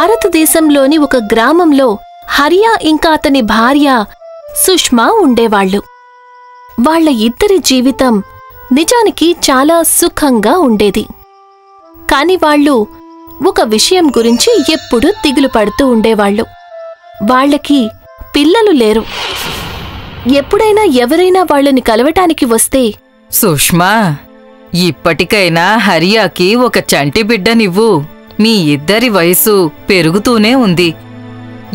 భారతదేశంలోని ఒక గ్రామంలో హరియా ఇంకా అతని భార్య సుష్మా ఉండేవాళ్లు. వాళ్ల ఇద్దరి జీవితం నిజానికి చాలా సుఖంగా ఉండేది. కాని వాళ్లు ఒక విషయం గురించి ఎప్పుడూ దిగులు పడుతూ ఉండేవాళ్లు. వాళ్లకి పిల్లలు లేరు. ఎప్పుడైనా ఎవరైనా వాళ్లని కలవటానికి వస్తే, సుష్మా, ఇప్పటికైనా హరియాకి ఒక చంటి బిడ్డనివ్వు. మీ ఇద్దరి వయసు పెరుగుతూనే ఉంది.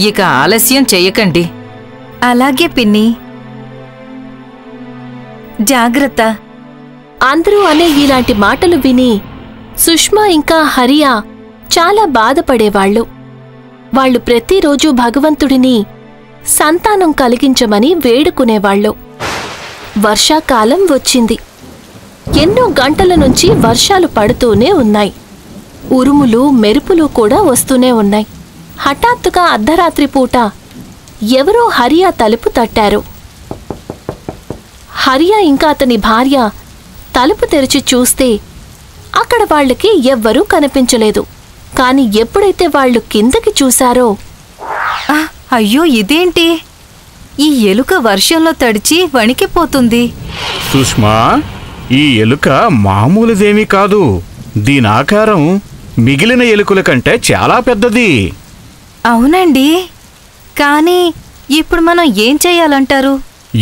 ఇక ఆలస్యం చెయ్యకండి. అలాగే పిన్ని, జాగ్రత్త. అందరూ అనే ఇలాంటి మాటలు విని సుష్మా ఇంకా హరియా చాలా బాధపడేవాళ్లు. వాళ్లు ప్రతిరోజూ భగవంతుడిని సంతానం కలిగించమని వేడుకునేవాళ్లు. వర్షాకాలం వచ్చింది. ఎన్నో గంటల నుంచి వర్షాలు పడుతూనే ఉన్నాయి. ఉరుములు మెరుపులు కూడా వస్తూనే ఉన్నాయి. హఠాత్తుగా అర్ధరాత్రి పూట ఎవరో హరియా తలుపు తట్టారు. హరియా ఇంకా అతని భార్య తలుపు తెరిచి చూస్తే అక్కడ వాళ్లకి ఎవ్వరూ కనిపించలేదు. కాని ఎప్పుడైతే వాళ్లు కిందకి చూశారో, అయ్యో, ఇదేంటి? ఈ ఎలుక వర్షంలో తడిచి వణికిపోతుంది. సుష్మా, ఈ ఎలుక మామూలుదేమీ కాదు. దీనాకారం మిగిలిన ఎలుకల కంటే చాలా పెద్దది. అవునండి, కానీ ఇప్పుడు మనం ఏం చెయ్యాలంటారు?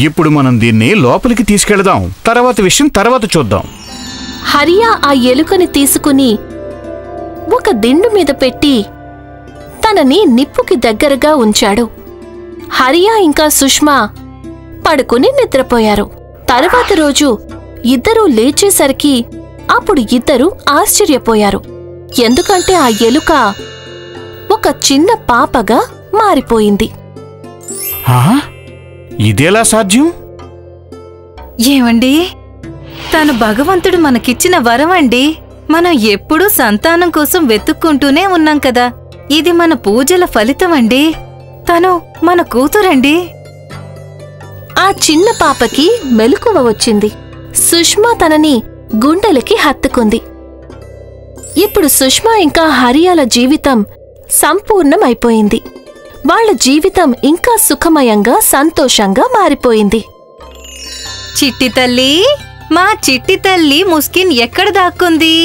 ఇప్పుడు మనం దీన్ని లోపలికి తీసుకెళదాం. తర్వాత విషయం తర్వాత చూద్దాం. హరియా ఆ ఎలుకని తీసుకుని ఒక దిండు మీద పెట్టి తనని నిప్పుకి దగ్గరగా ఉంచాడు. హరియా ఇంకా సుష్మా పడుకుని నిద్రపోయారు. తరువాత రోజు ఇద్దరూ లేచేసరికి అప్పుడు ఇద్దరూ ఆశ్చర్యపోయారు. ఎందుకంటే ఆ ఎలుక ఒక చిన్న పాపగా మారిపోయింది. ఇదేలా సాధ్యం? ఏమండి, తను భగవంతుడు మనకిచ్చిన వరమండి. మనం ఎప్పుడూ సంతానం కోసం వెతుక్కుంటూనే ఉన్నాం కదా. ఇది మన పూజల ఫలితమండి. తను మన కూతురండి. ఆ చిన్న పాపకి మెలకువ వచ్చింది. సుష్మా తనని గుండెలకి హత్తుకుంది. ఇప్పుడు సుష్మా ఇంకా హరియాల జీవితం సంపూర్ణమైపోయింది. వాళ్ల జీవితం ఇంకా సుఖమయంగా సంతోషంగా మారిపోయింది. చిట్టి తల్లి, మా చిట్టి తల్లి ముస్కిన్ ఎక్కడ దాక్కుంది?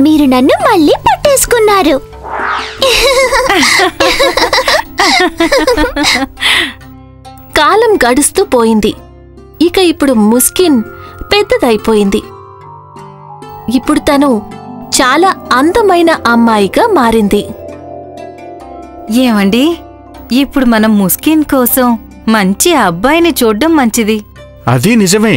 మీరు నన్ను మళ్ళీ పట్టేసుకున్నారు. కాలం గడుస్తూ పోయింది. ఇక ఇప్పుడు ముస్కిన్ పెద్దదైపోయింది. ఇప్పుడు తను చాలా అందమైన అమ్మాయిగా మారింది. ఏమండి, ఇప్పుడు మనం ముస్కిన్ కోసం మంచి అబ్బాయిని చూడ్డం మంచిది. అది నిజమే.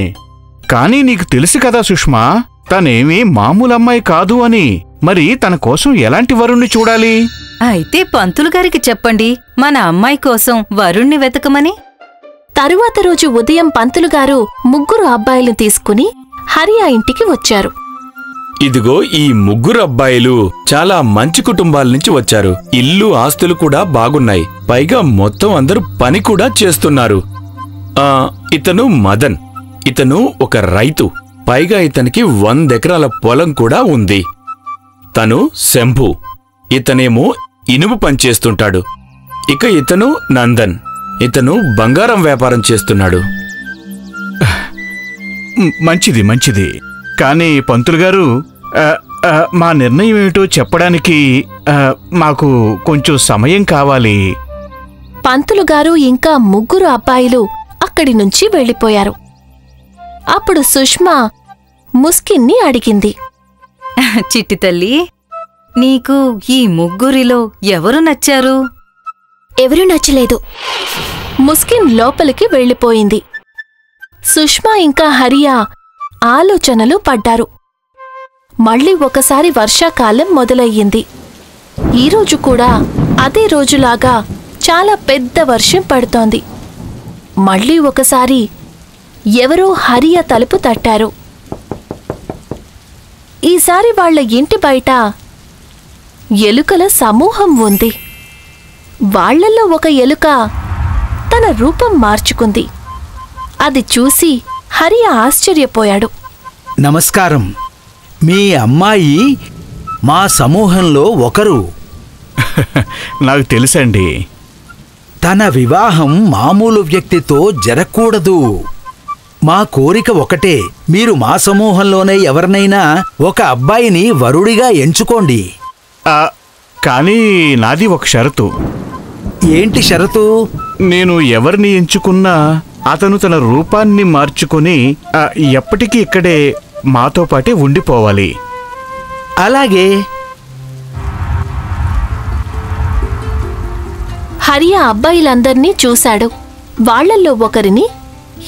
కానీ నీకు తెలుసు కదా సుష్మా, తనేమీ మామూలమ్మాయి కాదు అని. మరి తన కోసం ఎలాంటి వరుణ్ణి చూడాలి? అయితే పంతులు గారికి చెప్పండి, మన అమ్మాయి కోసం వరుణ్ణి వెతకమని. తరువాత రోజు ఉదయం పంతులుగారు ముగ్గురు అబ్బాయిలను తీసుకుని హరియా ఇంటికి వచ్చారు. ఇదిగో ఈ ముగ్గురు అబ్బాయిలు చాలా మంచి కుటుంబాల నుంచి వచ్చారు. ఇల్లు ఆస్తులు కూడా బాగున్నాయి. పైగా మొత్తం అందరూ పని కూడా చేస్తున్నారు. ఇతను మదన్. ఇతను ఒక రైతు. పైగా ఇతనికి 100 ఎకరాల పొలం కూడా ఉంది. తను శంభు. ఇతనేమో ఇనుము పనిచేస్తుంటాడు. ఇక ఇతను నందన్. ఇతను బంగారం వ్యాపారం చేస్తున్నాడు. మంచిది మంచిది. కానీ పంతులుగారు, మా నిర్ణయం ఏమిటో చెప్పడానికి మాకు కొంచెం సమయం కావాలి. పంతులుగారు ఇంకా ముగ్గురు అబ్బాయిలు అక్కడి నుంచి వెళ్ళిపోయారు. అప్పుడు సుష్మా ముస్కిన్ని అడిగింది, చిట్టి తల్లి, నీకు ఈ ముగ్గురిలో ఎవరు నచ్చారు? ఎవరూ నచ్చలేదు. ముస్కిన్ లోపలికి వెళ్ళిపోయింది. సుష్మా ఇంకా హరియా ఆలోచనలు పడ్డారు. మళ్ళీ ఒకసారి వర్షాకాలం మొదలయ్యింది. ఈరోజు కూడా అదే రోజులాగా చాలా పెద్ద వర్షం పడుతోంది. మళ్ళీ ఒకసారి ఎవరో హరియా తలుపు తట్టారు. ఈసారి వాళ్ల ఇంటి బయట ఎలుకల సమూహం ఉంది. వాళ్లలో ఒక ఎలుక తన రూపం మార్చుకుంది. అది చూసి హరియా ఆశ్చర్యపోయాడు. నమస్కారం. మీ అమ్మాయి మా సమూహంలో ఒకరు. నాకు తెలుసండి. తన వివాహం మామూలు వ్యక్తితో జరగకూడదు. మా కోరిక ఒకటే, మీరు మా సమూహంలోనే ఎవరినైనా ఒక అబ్బాయిని వరుడిగా ఎంచుకోండి. ఆ, కానీ నాది ఒక షరతు. ఏంటి షరతు? నేను ఎవరిని ఎంచుకున్నా అతను తన రూపాన్ని మార్చుకుని ఎప్పటికీ ఇక్కడే మాతో పాటే ఉండిపోవాలి. అలాగే. హరి ఆ అబ్బాయిలందర్నీ చూశాడు. వాళ్లల్లో ఒకరిని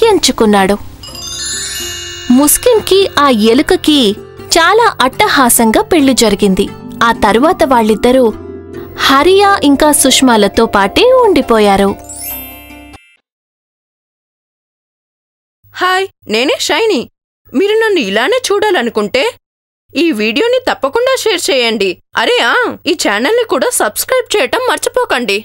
ఎంచుకున్నాడు. ముస్కిన్కి ఆ ఎలుకకి చాలా అట్టహాసంగా పెళ్లి జరిగింది. ఆ తరువాత వాళ్ళిద్దరూ హరియా ఇంకా సుష్మాలతో పాటే ఉండిపోయారు. హాయ్, నేనే షైనీ. మీరు నన్ను ఇలానే చూడాలనుకుంటే ఈ వీడియోని తప్పకుండా షేర్ చేయండి. ఈ ఛానల్ని కూడా సబ్స్క్రైబ్ చేయటం మర్చిపోకండి.